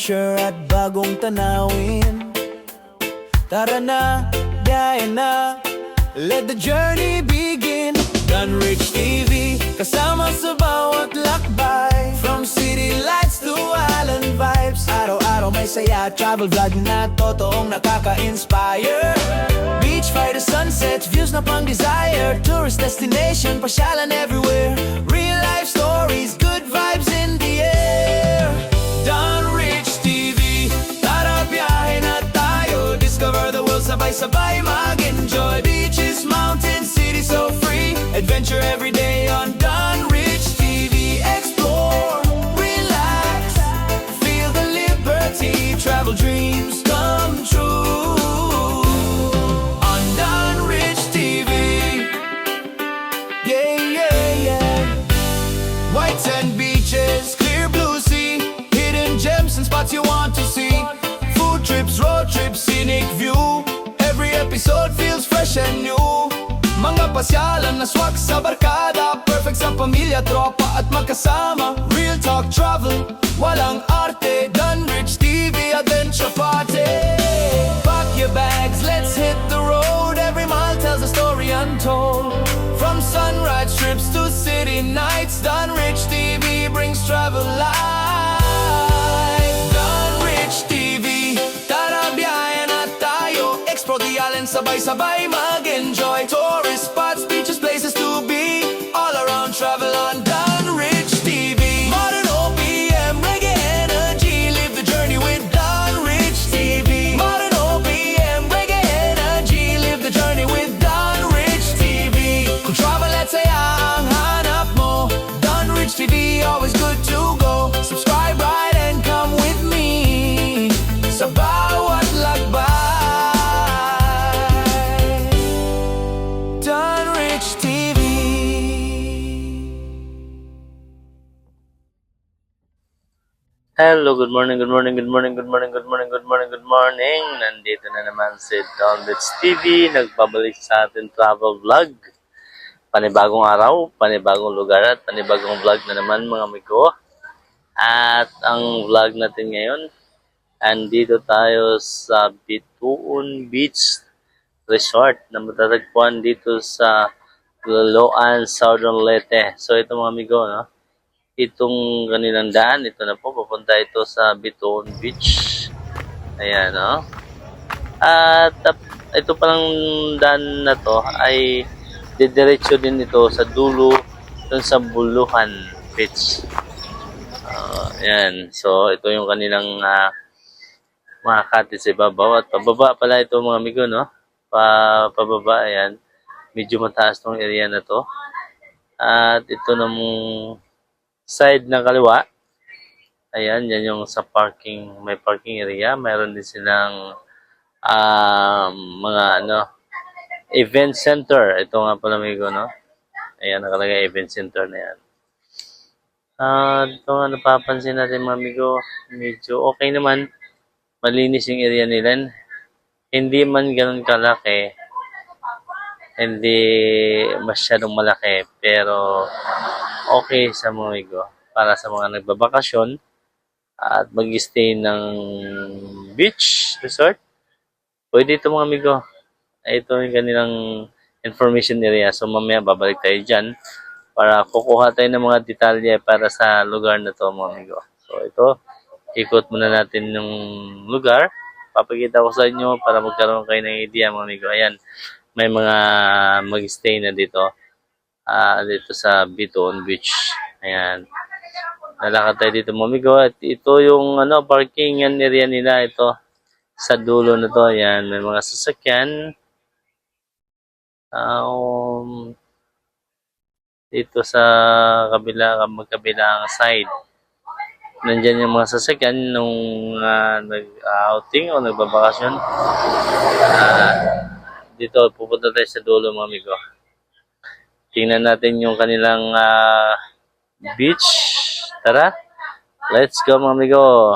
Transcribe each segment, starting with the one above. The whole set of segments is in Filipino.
adventure at bagong tanawin. Tara na, gaya na, let the journey begin. Dunrich TV, kasama sa bawat lakbay. From city lights to island vibes, araw-araw may saya. Travel vlog na totoong nakaka-inspire. Beach fire to sunsets, views na pang desire. Tourist destination, pasyalan everywhere. Real life stories, good vibes in the air. Dunrich TV, tara biyahe na tayo. Discover the world, sabay-sabay mag-enjoy. Beaches, mountains, city so free. Adventure every day on Dunrich TV. Explore, relax, feel the liberty. Travel dreams come true on Dunrich TV. Yeah, yeah, yeah. White sand beaches, clear blue sea, hidden gems and spots you want to see. Food trips, road trips, scenic view. Every episode feels fresh and new. Mga pasyalan na swak sa barkada, perfect sa pamilya, tropa at magkasama. Real talk travel, walang arte. Dunrich TV Adventure Party. Pack your bags, let's hit the road. Every mile tells a story untold. From sunrise trips to city nights, Dunrich TV brings travel life. Dunrich TV, tara biyahe na tayo. Explore the island, sabay-sabay mag-enjoy. Tourist spots, beaches, places to be. All around travel on Dunrich TV. Modern OPM, reggae energy. Live the journey with Dunrich TV. Modern OPM, reggae energy. Live the journey with Dunrich TV. Kung travel at saya ang hanap mo, Dunrich TV, always good to go. Subscribe right and come with me sa bawat lakbay. Dunrich TV. Hello, good morning, good morning, good morning, good morning, good morning, good morning, good morning. Nandito na naman si Dunrich TV, nagbabalik sa ating travel vlog. Panibagong araw, panibagong lugar at panibagong vlog na naman mga amigo. At ang vlog natin ngayon, andito tayo sa Bituon Beach Resort na matatagpuan dito sa Loloan, Southern Leyte. So ito mga amigo, no? Itong kanilang daan, ito na po, papunta ito sa Bituon Beach. Ayan, no? At ito palang daan na to ay didiretso din ito sa dulo dun sa Buluhan Beach. Ayan, so ito yung kanilang mga cottage sa ibabaw. At pababa pala ito mga amigo, no? Pababa, ayan. Medyo mataas tong area na to. At ito namang side ng kaliwa. Ayan, yan yung sa parking, may parking area. Mayroon din silang mga event center. Ito nga pala amigo, no? Ayan, nakalagay event center na yan. Ito nga napapansin natin mga amigo, medyo okay naman. Malinis yung area nila. Hindi man ganun kalaki. Hindi masyadong malaki. Pero okay sa mga amigo. Para sa mga nagbabakasyon at mag-stay ng beach resort. Pwede ito mga amigo. Ito yung kanilang information area. So mamaya babalik tayo dyan para kukuha tayo ng mga detalye para sa lugar na to mga amigo. So ito, ikot muna natin yung lugar. Papakita ko sa inyo para magkaroon kayo ng idea mga amigo. Ayan, may mga mag-stay na dito. Dito sa Bituon Beach. Ayan. Lalakad tayo dito mga amigo. At ito yung parkingan area nila. Ito sa dulo na to. Ayan, may mga sasakyan. Dito sa magkabilang side. Nandyan yung mga sasakyan nung nag-outing o nagbabakasyon. Dito, pupunta tayo sa dulo mga amigo. Tingnan natin yung kanilang beach. Tara, let's go mga amigo.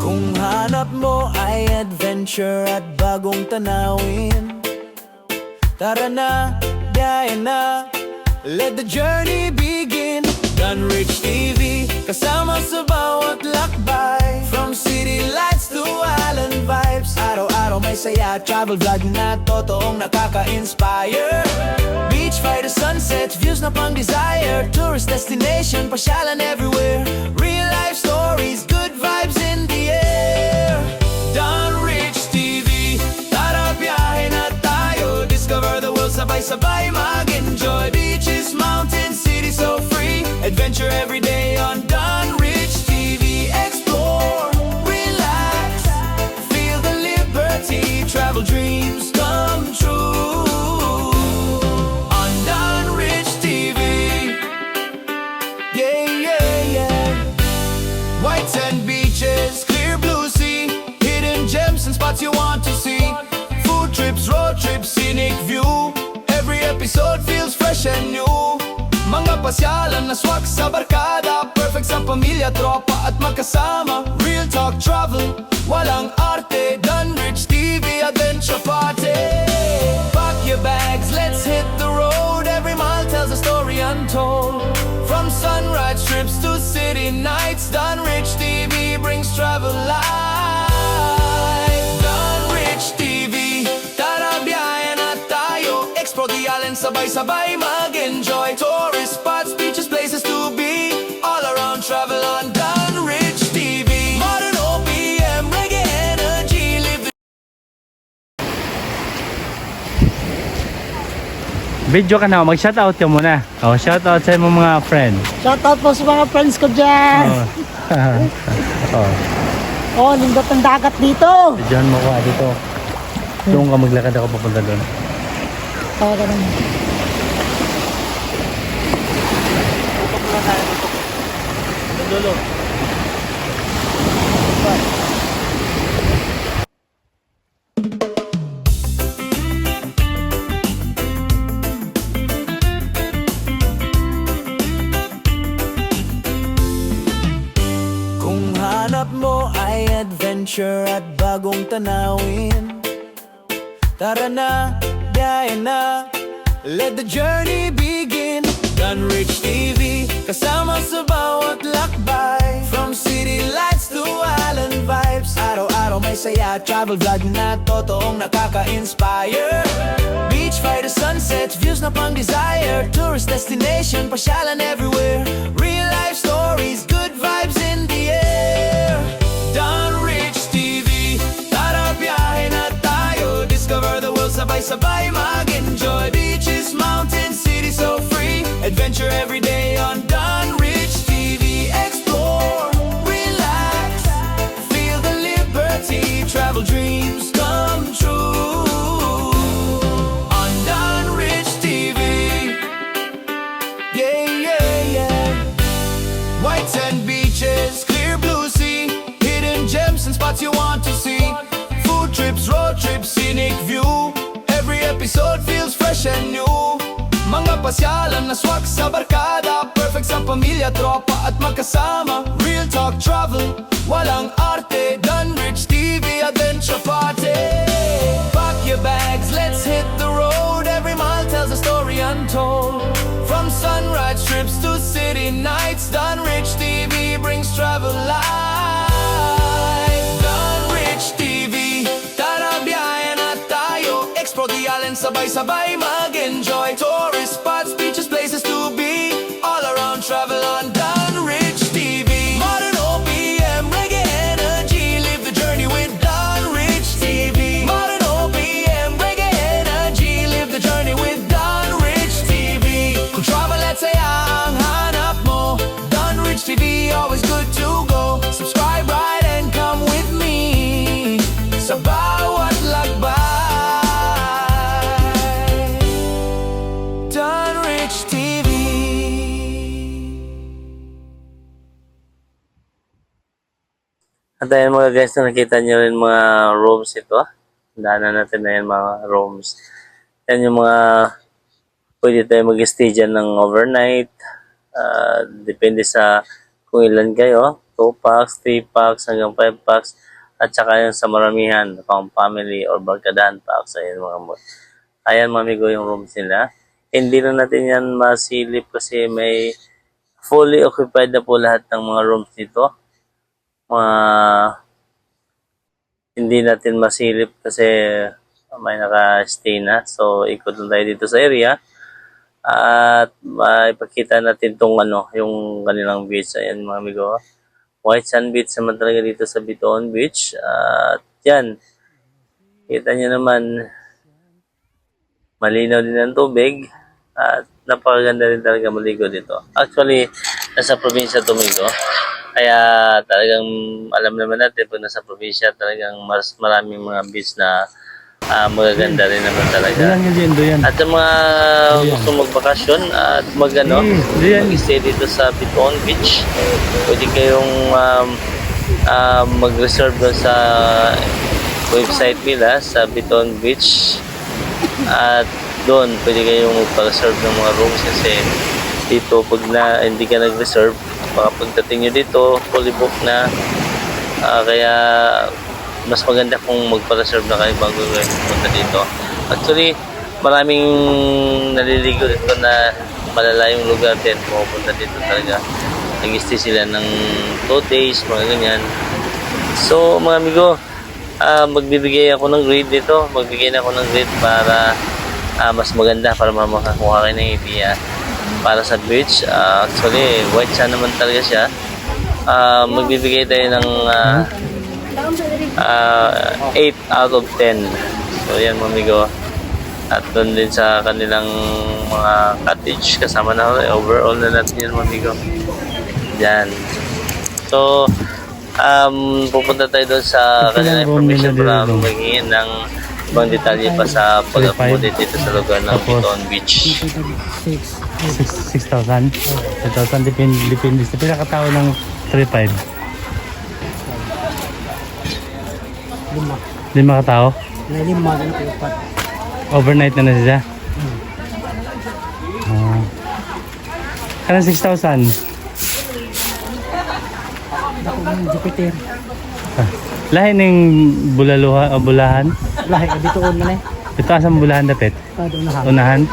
Kung hanap mo ay adventure adventure at bagong tanawin. Tara na, gaya na, let the journey begin. Dunrich TV, kasama sa bawat lakbay. From city lights to island vibes, araw-araw may saya. Travel vlog na totoong nakaka-inspire. Beach fight to sunset, views na pang desire. Tourist destination, pasyalan everywhere. Real life stories, good vibes in the air. Dunrich TV, tara biyahe na tayo. Discover the world, sabay-sabay mag-enjoy. Beaches, mountains, city so free. Adventure every day on Dunrich TV. Explore, relax, feel the liberty. Travel dreams come true on Dunrich TV. Yeah, yeah, yeah. White sand beaches, clear blue sea. Hidden gems and spots you want to see. Food trips, road trips, scenic view. Every episode feels fresh and new. Mga pasyalan na swak sa barkada. Perfect sa pamilya, tropa at magkasama. Real talk travel, walang arte. Dunrich TV Adventure Party. Pack your bags, let's hit the road. Every mile tells a story untold. From sunrise trips to city nights, Dunrich TV brings travel life. Dunrich TV, tara biyahe na tayo. Explore the island, sabay-sabay mag-enjoy. Tourist spots, beaches, places to be. All around travel on Dunrich TV. Modern OPM, reggae energy, live the Video ka na, mag-shoutout ka muna. Oh, shoutout sa mga friend. Shoutout po sa mga friends ko dyan. Oh. Oh, lindot ng dagat dito. Diyan mo ko dito. Doon ka maglakad ako papunta doon. Oh, ganun. Dulo. Kung hanap mo ay adventure at bagong tanawin, tara na, gaya na, let the journey begin. Dunrich TV, kasama sa bawat lakbay. From city lights to island vibes, araw-araw may saya. Travel vlog na totoong nakaka-inspire. Beach fight to sunset, views na pang desire. Tourist destination, pasyalan everywhere. Real life stories, good vibes in the air. Dunrich TV, tara biyahe na tayo. Discover the world, sabay-sabay mag-enjoy. Beaches, mountains, city so free. Adventure every day on Dunrich TV. Explore, relax, feel the liberty. Travel dreams come true on Dunrich TV. Yeah, yeah, yeah. White sand beaches, clear blue sea. Hidden gems and spots you want to see. Food trips, road trips, scenic view. Every episode feels fresh and new. Mga pasyalan na swak sa barkada. Perfect sa pamilya, tropa at magkasama. Real talk travel, walang arte. Dunrich TV Adventure Party. Pack your bags, let's hit the road. Every mile tells a story untold. From sunrise trips to city nights, Dunrich TV brings travel life. Dunrich TV, tara biyahe na tayo. Explore the island, sabay-sabay mag-enjoy. Tourist spots, beaches, places to be. All around travel on Dunrich TV. Modern OPM, reggae energy, live the journey with Dunrich TV. Modern OPM, reggae energy, live the journey with Dunrich TV. Kung travel at saya ang hanap mo, Dunrich TV, always good to go. Subscribe right and come with me sa bawat lakbay. Dunrich TV. At ayan mga guys, na nakita nyo rin mga rooms ito. Daanan natin na yan mga rooms. Yan yung mga pwede tayo mag-stay dyan ng overnight. Depende sa kung ilan kayo. 2 packs, 3 packs, hanggang 5 packs. At saka yung sa maramihan, pang family or barkadahan pa sa mga mo. Ayan mga amigo yung rooms nila. Hindi na natin yan masilip kasi may fully occupied na po lahat ng mga rooms dito. Hindi natin masilip kasi may naka-stay na. So, ikot lang tayo dito sa area. At maipakita natin tong yung kanilang beach. Ayan mga amigo. White Sand Beach naman talaga dito sa Bitoon Beach. At yan. Kita nyo naman, malinaw din ang tubig. At napakaganda rin talaga maligo dito. Actually, nasa probinsya tumigo. Kaya talagang alam naman natin pag nasa probinsya talagang mas maraming mga beach na magaganda rin naman talaga. Doyan. At sa mga gusto magbakasyon at mag-stay dito sa Bitoon Beach, pwede kayong mag-reserve doon sa website nila sa Bitoon Beach. At doon pwede kayong magpa-reserve ng mga rooms kasi dito pag hindi ka nag-reserve, baka pagdating nyo dito, fully book na. Kaya mas maganda kung magpa-reserve na kayo bago kayo pumunta dito. Actually, maraming naliligo dito na malalayong lugar din. Pupunta dito talaga. Nag-stay sila ng 2 days, mga ganyan. So, mga amigo, magbibigay ako ng grade dito. Magbigay na ako ng grade para mas maganda para makakuha kayo ng idea para sa beach. Actually, white sand naman talaga siya. Magbibigay tayo ng 8 out of 10. So yan mga amigo. At doon din sa kanilang mga cottage kasama na overall na natin yan mga amigo. Yan. So pupunta tayo doon sa kanilang information para magiging ng ibang detalye pa sa pag-accommodate dito sa lugar ng Bitoon Beach. 6,000. 6,000 depende sa pinakatao ng 3,500. 5 katao? May 5 ganito yung pat. Overnight na siya? Kanang 6,000? Ako ng Jupiter. Lahi ng bulahan? Lahi, dito on na eh. Ito asang bulahan dapit? Doon na ha. Unahan?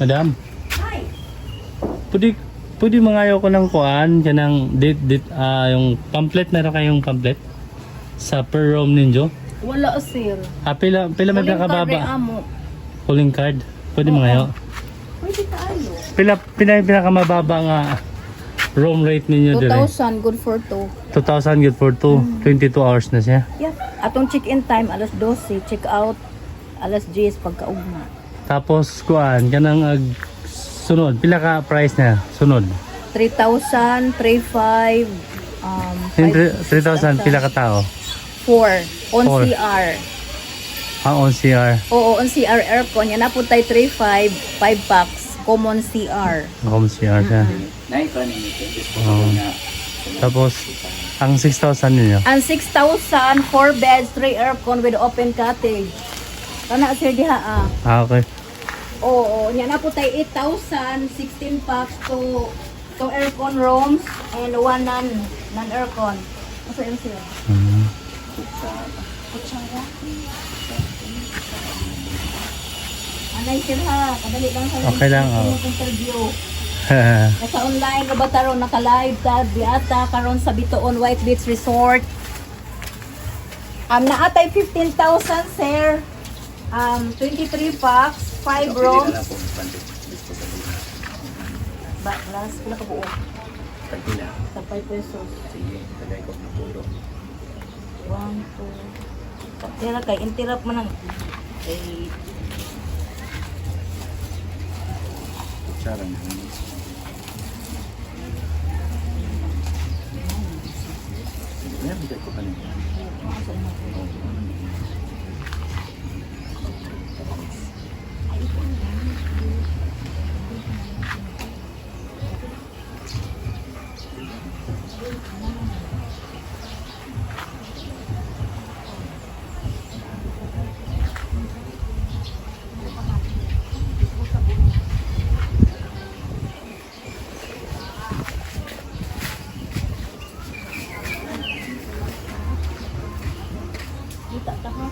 Madam. Pwede mangayo ko ng kuan kanang yung pamphlet na kayong pamphlet sa per room ninyo. Wala sir. Pila may pinakababa? Calling card. Pwede mangayo. Pwede tayo. Pila pinakamababa nga room rate ninyo dire? 2,000 good for 2. 2,000 good for 2. 22 hours na siya. Yep. Atong check-in time alas 12, check out alas 10 pagkaugma. Tapos kuan kanang sunod pila ka price na sunod? 3,000, 3,500, 3,000 pila ka tao? 4 on 4. CR. On CR. Oo, on CR aircon. Yan na po tayo 3,500, 5 packs. Common CR. Home CR siya. Tapos ang 6,000 ninyo? Ang 6,000, 4 beds, 3 aircon with open cottage. Kana sir diha Okay. Oo, yan na po tayo 8,000, 16 packs to aircon rooms and 1 non-aircon. Ano yun sir? Kutsara. Anay sir ha, kadali lang sa Okay lang, interview. Nasa online na ba taron naka-live ta diata karon sa Bitoon White Beach Resort. Naatay 15,000 sir. 23 packs, 5 rooms. Last, pila ka buo? Sa 5 pesos. Sige, tagay ko na pulo. 1, 2, Tira kay interrupt man ang eh, kita ta ha.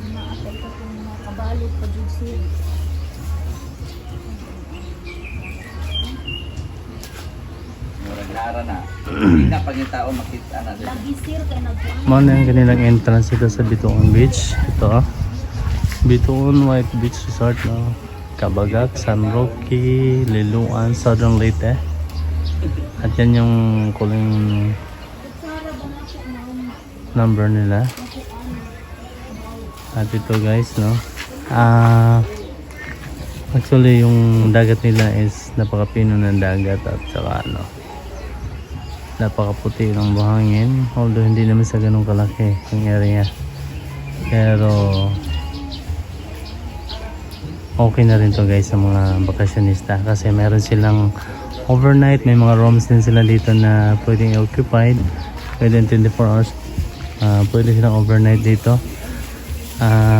Maatay ka kung mga kabalot pa jud siya. Murag lara na. Hindi na pag yung tao makita na. Lagi sir kay nagkuan. Mo na yung kanilang entrance dito sa Bituon Beach. Ito Bituon White Beach Resort no. Kabagak, San Roque, Liloan, Southern Leyte. At yan yung kulay number nila. At ito guys no. Actually yung dagat nila is napakapino ng dagat at saka ano, napakaputi ng buhangin, although hindi naman sa ganun kalaki yung area, pero okay na rin to guys sa mga bakasyonista kasi meron silang overnight, may mga rooms din sila dito na pwedeng occupied, pwedeng 24 hours, pwede silang overnight dito.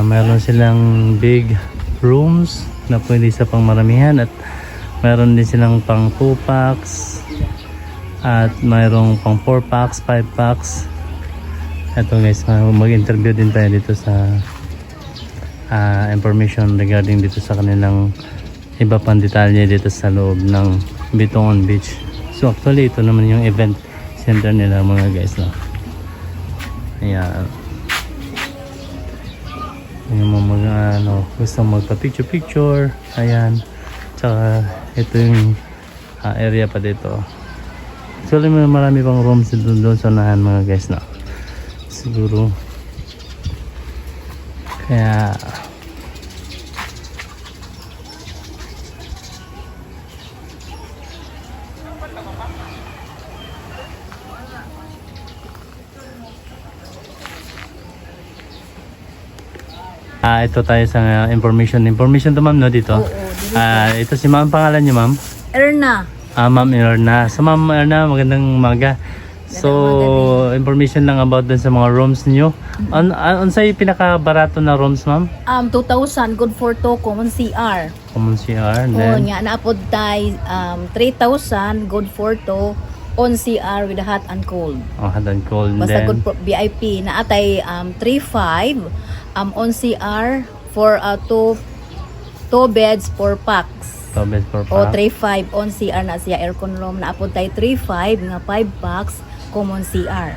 Meron silang big rooms na pwede sa pang maramihan at meron din silang pang 2 packs at mayroong pang 4 packs, 5 packs. Ito guys, mag-interview din tayo dito sa information regarding dito sa kanilang iba pang detalye dito sa loob ng Bituon Beach. So actually ito naman yung event center nila mga guys no. Ayan. Yung mga gusto magpa-picture. Ayan. Tsaka ito yung area pa dito. Actually marami pang rooms doon sa unahan mga guys no. Siguro kaya ito tayo sa information to ma'am no dito. Ito si ma'am, pangalan niyo ma'am? Erna. Ma'am Erna. So ma'am Erna, magandang umaga. So information lang about dun sa mga rooms niyo. Unsay pinaka-barato na rooms ma'am? 2,000 good for to common CR. Common CR Oh, then nya naapod tay 3,000 good for to on CR with hot and cold. hot and cold Basta then good for VIP na atay 3,500 on CR for 2 beds 4 packs. tobes per O pack. 3,500 on CR na siya aircon room na apod tay 3,500 nga 5 packs common CR.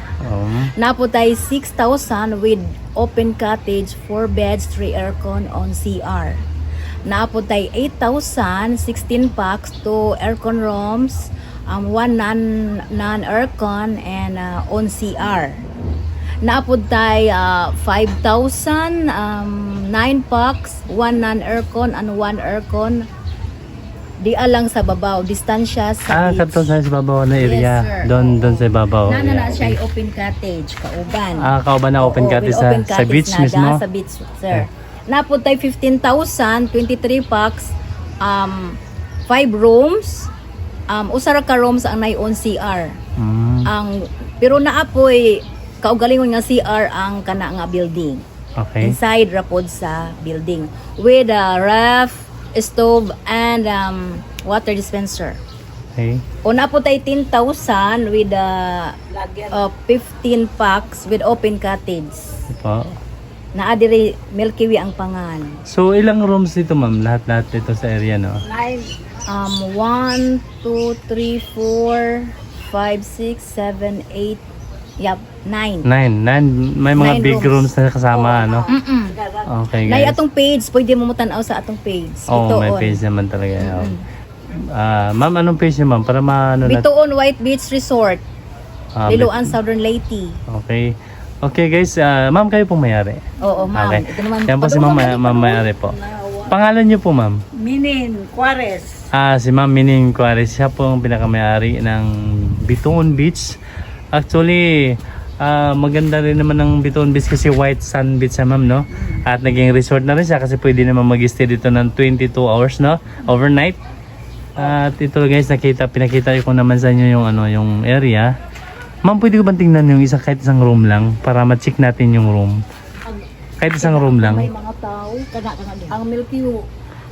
Naapod tay 6,000 with open cottage 4 beds 3 aircon on CR. Naapod tay 8,000 16 packs to aircon rooms 1 non-aircon and on CR. Naapod tay 5,000 9 packs 1 non-aircon and 1 aircon di alang sa babaw distansya sa beach. Kato sa babaw na area. Yes, sir. Doon sa babaw. Na siya ay open cottage kauban. Kauban na open Oo, cottage with sa open sa cottage beach na mismo. Sa beach, sir. Napod tayo 15,000 23 packs 5 rooms usara ka rooms ang nay on CR. Ang pero naapoy kaugalingon nga CR ang kana nga building. Okay. Inside rapod sa building with a ref, stove and water dispenser. Okay. Una po tayo 10,000 with 15 packs with open cottage. Ito. Naadiri Milky Way ang pangan. So ilang rooms dito ma'am? Lahat dito sa area no? 1, 2, 3, 4, 5, 6, 7, 8, yep, 9. 9. May mga 9 big rooms na kasama ano? Okay Nay guys. atong page, pwede mo mutanaw sa atong page. May page naman talaga. Ma'am, anong page niyo ma'am? Para maano natin. Bituon White Beach Resort. Ah, Liloan, Southern Leyte. Okay. Okay guys, ma'am kayo pong mayari. Oo, ma'am. Okay. Ito naman. Yan po si ma'am, ma'am mayari po. Pangalan niyo po ma'am? Minin, Juarez. Si Ma'am Mining Juarez, siya po ang pinakamayari ng Bituon Beach. Actually, maganda rin naman ng Bituon Beach kasi white sand beach siya ma'am, no? At naging resort na rin siya kasi pwede naman mag-stay dito ng 22 hours, no? Overnight. At ito guys, pinakita ko naman sa inyo yung yung area. Ma'am, pwede ko ba tingnan yung kahit isang room lang para ma-check natin yung room? Kahit isang room lang. May mga tao. Ang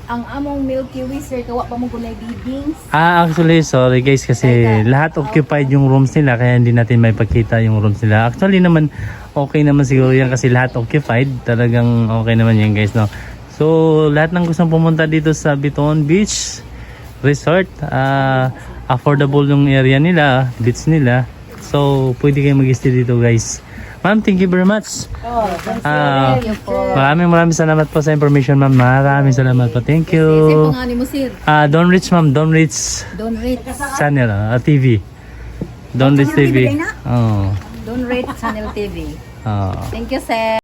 ang among Milky Way, sir, kawa pa mong kunay biddings. Actually, sorry guys kasi lahat occupied yung rooms nila kaya hindi natin may pagkita yung rooms nila. Actually naman, okay naman siguro yan kasi lahat occupied. Talagang okay naman yan guys, no? So, lahat ng gustong pumunta dito sa Bituon Beach Resort, affordable yung area nila, beach nila. So, pwede kayo mag-stay dito guys. Ma'am, thank you very much. Maraming salamat po sa information, ma'am. Maraming salamat po. Thank Sir, you. pangalan mo, sir. Don Rich, ma'am. Don Rich Don't rate. channel, TV. Don Rich TV. Oh. Don't rate Channel TV. Oh. Thank you, sir.